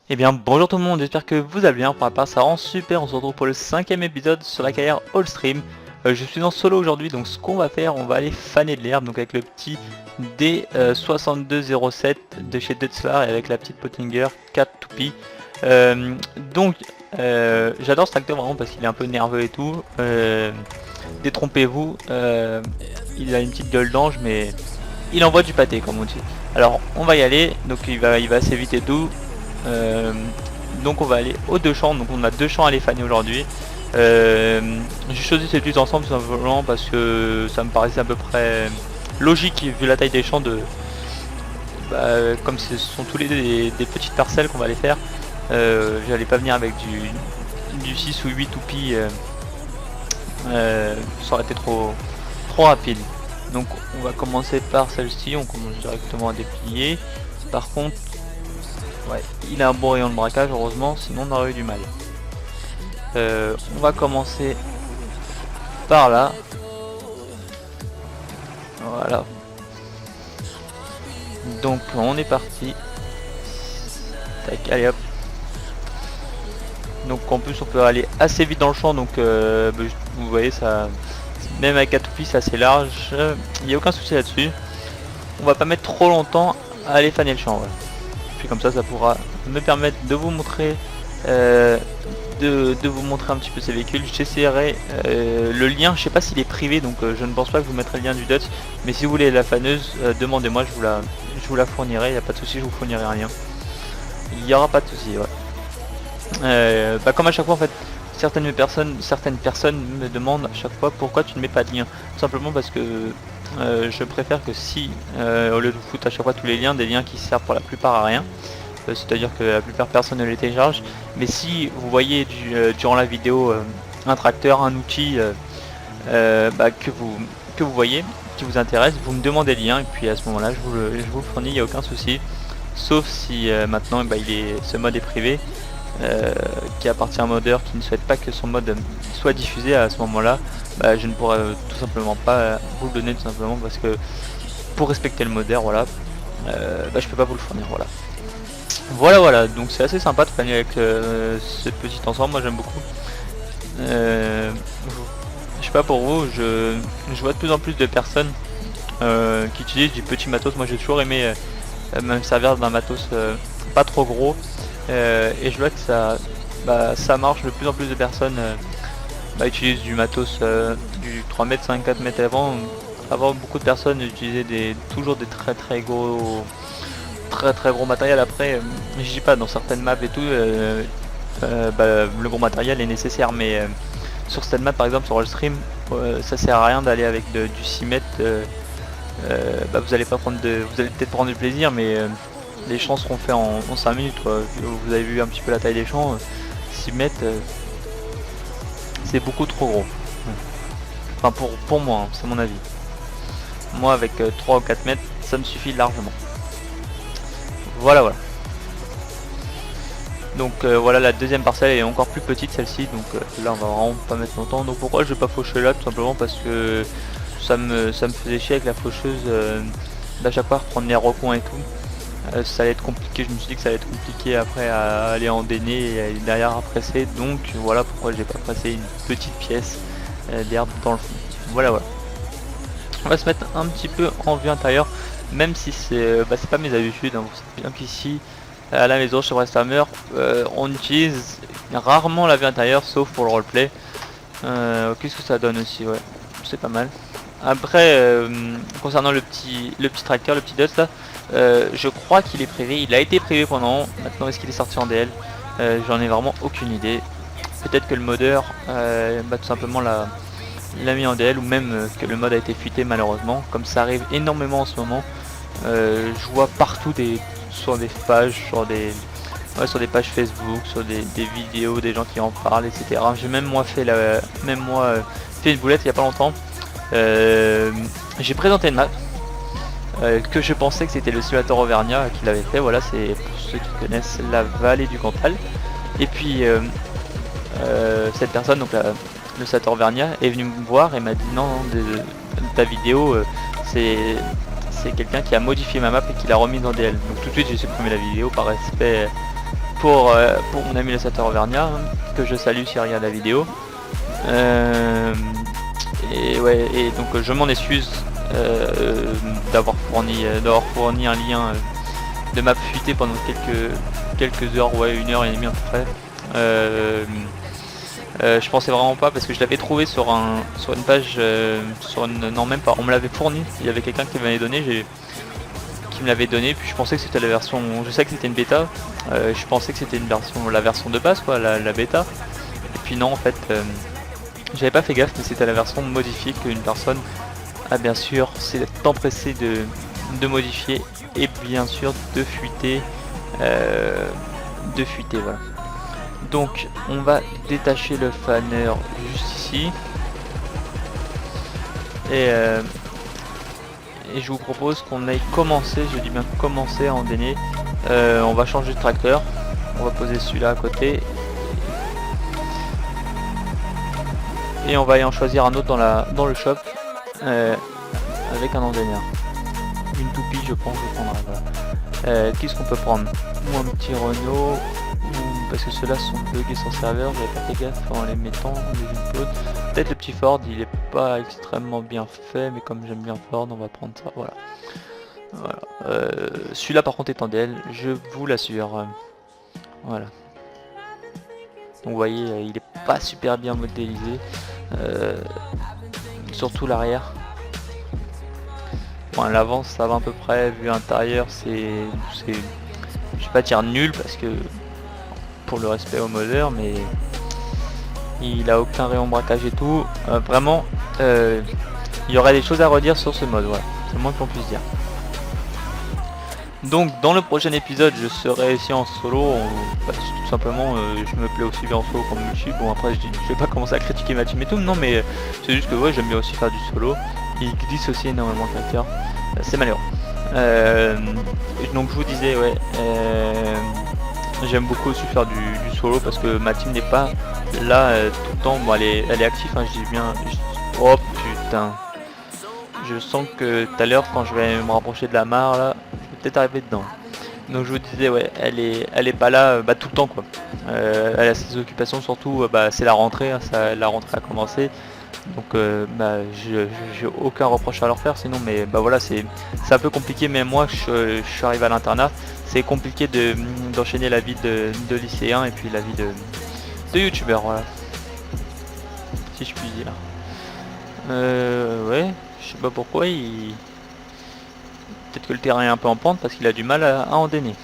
Eh bien bonjour tout le monde, j'espère que vous allez bien. Pour ma part ça rend super, on se retrouve pour le 5ème épisode sur la carrière All Stream. Je suis en solo aujourd'hui, donc ce qu'on va faire, on va aller faner de l'herbe, donc avec le petit D6207 de chez Detzlar et avec la petite Pottinger 4 toupie. J'adore ce tracteur vraiment parce qu'il est un peu nerveux et tout. Détrompez-vous, il a une petite gueule d'ange mais il envoie du pâté comme on dit. Alors on va y aller, donc il va assez vite et doux. Donc on va aller aux deux champs, donc on a deux champs à les faner aujourd'hui. J'ai choisi ces deux ensemble tout simplement parce que ça me paraissait à peu près logique vu la taille des champs de comme ce sont tous les deux des petites parcelles qu'on va aller faire. J'allais pas venir avec du 6 ou 8 toupies, ça aurait été trop rapide. Donc on va commencer par celle-ci, on commence directement à déplier. Par contre, ouais, il a un bon rayon de braquage heureusement, sinon on aurait eu du mal. On va commencer par là. Voilà. Donc on est parti. Tac, allez hop. Donc en plus on peut aller assez vite dans le champ, donc vous voyez ça, même avec 4 toupies c'est assez large, il n'y a aucun souci là-dessus. On va pas mettre trop longtemps à aller faner le champ, ouais. Puis comme ça pourra me permettre de vous montrer de vous montrer un petit peu ces véhicules. J'essaierai le lien, je sais pas s'il est privé, donc je ne pense pas que je vous mettrai le lien du Dutch, mais si vous voulez la faneuse, demandez-moi, je vous la fournirai, il n'y a pas de souci, je vous fournirai un lien. Il n'y aura pas de souci, ouais. Comme à chaque fois en fait, certaines personnes me demandent à chaque fois pourquoi tu ne mets pas de lien. Tout simplement parce que je préfère que si au lieu de vous foutre à chaque fois tous les liens, des liens qui servent pour la plupart à rien, c'est-à-dire que la plupart personne ne les télécharge, mais si vous voyez durant la vidéo un tracteur, un outil que vous voyez, qui vous intéresse, vous me demandez le lien et puis à ce moment là je vous le fournis, il n'y a aucun souci. Sauf si maintenant ce mode est privé, qui appartient à un modeur qui ne souhaite pas que son mode soit diffusé. À ce moment là je ne pourrais tout simplement pas vous le donner, tout simplement parce que pour respecter le modeur, voilà, je peux pas vous le fournir, voilà. Donc c'est assez sympa de faner avec ce petit ensemble, moi j'aime beaucoup. Je sais pas pour vous, je vois de plus en plus de personnes qui utilisent du petit matos. Moi j'ai toujours aimé me servir d'un matos pas trop gros, et je vois que ça marche. De plus en plus de personnes utilisent du matos du 3 mètres, 5, 4 mètres avant beaucoup de personnes utilisaient toujours des très gros matériel. Après je dis pas, dans certaines maps et tout le gros matériel est nécessaire, mais sur cette map par exemple sur Allstream, ça sert à rien d'aller avec du 6 mètres. Vous allez peut-être prendre du plaisir, mais les champs seront faits en 5 minutes, quoi. Vous avez vu un petit peu la taille des champs, 6 mètres c'est beaucoup trop gros. Enfin pour moi, hein, c'est mon avis. Moi avec 3 ou 4 mètres ça me suffit largement. Voilà. Donc voilà, la deuxième parcelle est encore plus petite, celle-ci, donc là on va vraiment pas mettre longtemps. Donc pourquoi je vais pas faucher là? Tout simplement parce que ça me faisait chier avec la faucheuse d'à chaque fois reprendre les recoins et tout. Ça allait être compliqué, je me suis dit que ça allait être compliqué après à aller en déné et derrière à presser. Donc voilà pourquoi j'ai pas pressé une petite pièce d'herbe dans le fond. Voilà. On va se mettre un petit peu en vue intérieure, même si c'est pas mes habitudes, hein. Vous savez bien qu'ici à la maison chez Bresthammer, on utilise rarement la vue intérieure sauf pour le roleplay. Qu'est-ce que ça donne aussi, ouais, c'est pas mal. Après concernant le petit tracteur, le petit Dust là, je crois qu'il est privé, il a été privé pendant, maintenant est-ce qu'il est sorti en DL? J'en ai vraiment aucune idée. Peut-être que le modeur tout simplement l'a mis en DL, ou même que le mode a été fuité malheureusement, comme ça arrive énormément en ce moment. Je vois partout sur des pages, sur des pages Facebook, sur des vidéos, des gens qui en parlent, etc. J'ai même moi fait une boulette il y a pas longtemps. J'ai présenté une map que je pensais que c'était le simulateur Auvergnat qui l'avait fait. Voilà, c'est pour ceux qui connaissent la vallée du Cantal. Et puis cette personne, donc le simulateur Auvergnat, est venu me voir et m'a dit non, de ta vidéo, c'est quelqu'un qui a modifié ma map et qui l'a remise en DL. Donc tout de suite j'ai supprimé la vidéo par respect pour mon ami le Sateur Auvergnat, que je salue s'il regarde la vidéo. Et ouais, et donc je m'en excuse d'avoir fourni un lien de map fuité pendant quelques heures, ouais, 1h30 à peu près. Je pensais vraiment pas parce que je l'avais trouvé sur une page, non même pas, on me l'avait fourni, il y avait quelqu'un qui m'avait donné, qui me l'avait donné, puis je pensais que c'était la version, je sais que c'était une bêta, je pensais que c'était la version de base quoi, la bêta, et puis non en fait, j'avais pas fait gaffe, mais c'était la version modifiée qu'une personne a bien sûr s'est empressé de modifier et bien sûr de fuiter, voilà. Donc on va détacher le fanner juste ici et je vous propose qu'on aille commencer, je dis bien commencer à endainer. On va changer de tracteur, on va poser celui-là à côté et on va y en choisir un autre dans le shop avec un endaineur. Une toupie je pense je prendrai, voilà. Qu'est-ce qu'on peut prendre? Ou un petit Renault, parce que ceux-là sont buggés sur serveur, j'avais pas fait gaffe en les mettant les uploads. Peut-être le petit Ford, il est pas extrêmement bien fait, mais comme j'aime bien Ford, on va prendre ça, voilà. Celui-là par contre est en DL, je vous l'assure. Voilà. Donc vous voyez, il est pas super bien modélisé, surtout l'arrière. Bon, l'avant ça va à peu près, vu l'intérieur c'est je vais pas dire nul parce que pour le respect au modeur, mais il a aucun rayon braquage et tout. Vraiment, il y aurait des choses à redire sur ce mode, voilà, c'est le moins qu'on puisse dire. Donc dans le prochain épisode je serai ici en solo, tout simplement je me plais aussi bien en solo comme multi. Bon après je vais pas commencer à critiquer ma team et tout, non mais c'est juste que ouais, j'aime bien aussi faire du solo. Il glisse aussi énormément le tracteur, c'est malheureux. Donc je vous disais ouais, j'aime beaucoup aussi faire du solo parce que ma team n'est pas là tout le temps. Bon elle est active, hein, je dis bien. Oh putain, je sens que tout à l'heure quand je vais me rapprocher de la mare là, peut-être arriver dedans. Donc je vous disais ouais, elle est pas là tout le temps quoi. Elle a ses occupations, surtout c'est la rentrée, hein, la rentrée a commencé. Donc j'ai aucun reproche à leur faire sinon, mais voilà, c'est un peu compliqué, mais moi je suis arrivé à l'internat, c'est compliqué d'enchaîner la vie de lycéen et puis la vie de youtubeur, voilà, si je puis dire. Ouais, je sais pas pourquoi peut-être que le terrain est un peu en pente parce qu'il a du mal à endainer.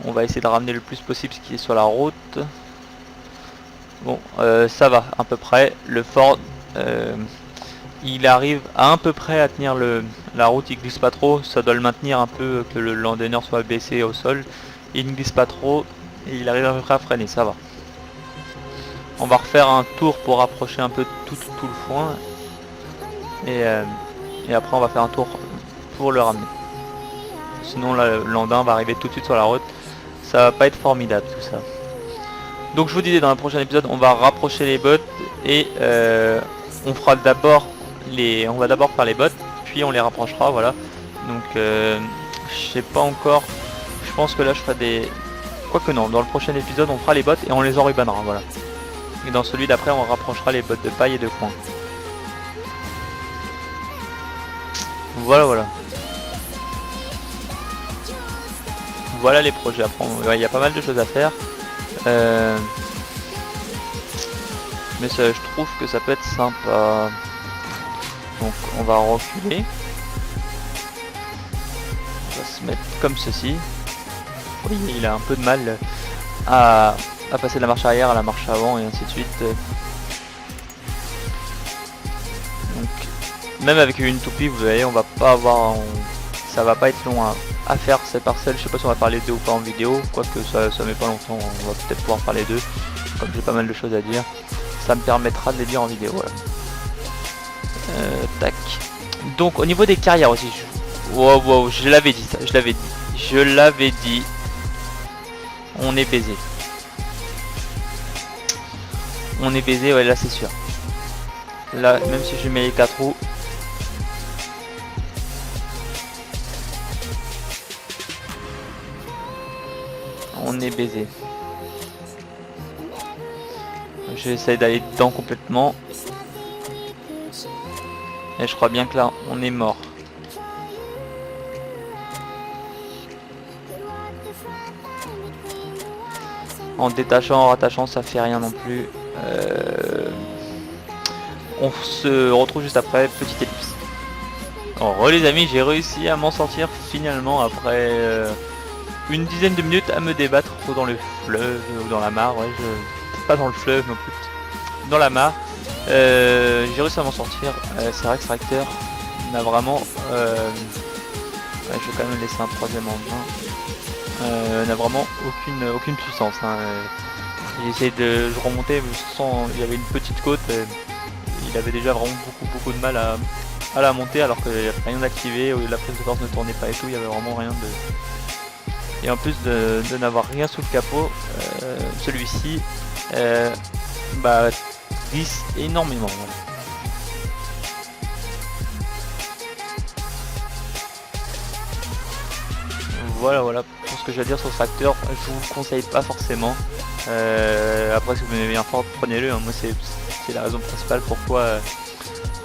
On va essayer de ramener le plus possible ce qui est sur la route. Bon, ça va à peu près. Le Ford, il arrive à peu près à tenir la route, il glisse pas trop. Ça doit le maintenir un peu, que le landowner soit baissé au sol. Il ne glisse pas trop et il arrive à peu près à freiner, ça va. On va refaire un tour pour rapprocher un peu tout le foin. Et après on va faire un tour pour le ramener. Sinon là, le landin va arriver tout de suite sur la route. Ça va pas être formidable tout ça. Donc je vous disais, dans le prochain épisode on va rapprocher les bots et on fera d'abord on va d'abord faire les bots puis on les rapprochera, voilà. Donc je sais pas encore, je pense que là je ferai des, quoique non, dans le prochain épisode on fera les bots et on les enrubanera, voilà. Et dans celui d'après on rapprochera les bots de paille et de foin. Voilà. Voilà les projets. Après il y a pas mal de choses à faire. Mais ça, je trouve que ça peut être sympa. Donc on va reculer. On va se mettre comme ceci. Oui, il a un peu de mal à passer de la marche arrière à la marche avant et ainsi de suite. Donc même avec une toupie, vous voyez, on va pas avoir, ça va pas être long à faire ces parcelles. Je sais pas si on va faire les deux ou pas en vidéo, quoique ça met pas longtemps, on va peut-être pouvoir faire les deux, comme j'ai pas mal de choses à dire, ça me permettra de les dire en vidéo, voilà. Tac. Donc au niveau des carrières aussi, wow, je l'avais dit ça, je l'avais dit, on est baisé. On est baisé, ouais, là c'est sûr. Là, même si je mets les 4 roues, on est baisé. J'essaie d'aller dedans complètement. Et je crois bien que là, on est mort. En détachant, en rattachant, ça fait rien non plus. On se retrouve juste après, petite ellipse. Oh les amis, j'ai réussi à m'en sortir finalement après une dizaine de minutes à me débattre dans le fleuve ou dans la mare. Ouais, pas dans le fleuve non plus, dans la mare. J'ai réussi à m'en sortir. C'est vrai que ce tracteur n'a vraiment... je vais quand même laisser un troisième engin. N'a vraiment aucune puissance. Hein. J'ai essayé de remonter, mais il y avait une petite côte. Il avait déjà vraiment beaucoup de mal à la monter alors qu'il n'y avait rien d'activé, la prise de force ne tournait pas et tout, il y avait vraiment rien de... Et en plus de n'avoir rien sous le capot, celui-ci glisse énormément. Voilà pour ce que j'ai à dire sur ce tracteur. Je vous le conseille pas forcément. Après, si vous aimez bien Ford, prenez-le. Hein. Moi, c'est la raison principale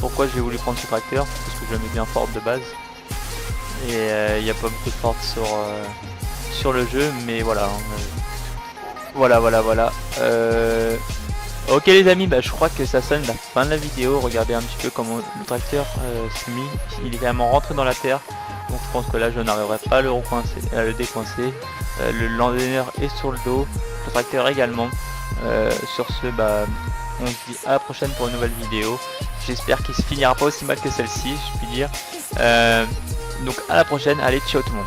pourquoi j'ai voulu prendre ce tracteur, parce que j'aimais bien Ford de base. Et il n'y a pas beaucoup de Ford sur le jeu, mais voilà. Voilà. Ok les amis, je crois que ça sonne la fin de la vidéo. Regardez un petit peu comment le tracteur s'est mis. Il est carrément rentré dans la terre. Donc je pense que là je n'arriverai pas à le décoincer. Le landiner est sur le dos, le tracteur également. Sur ce, on se dit à la prochaine pour une nouvelle vidéo. J'espère qu'il se finira pas aussi mal que celle-ci, je puis dire. Donc à la prochaine, allez ciao tout le monde.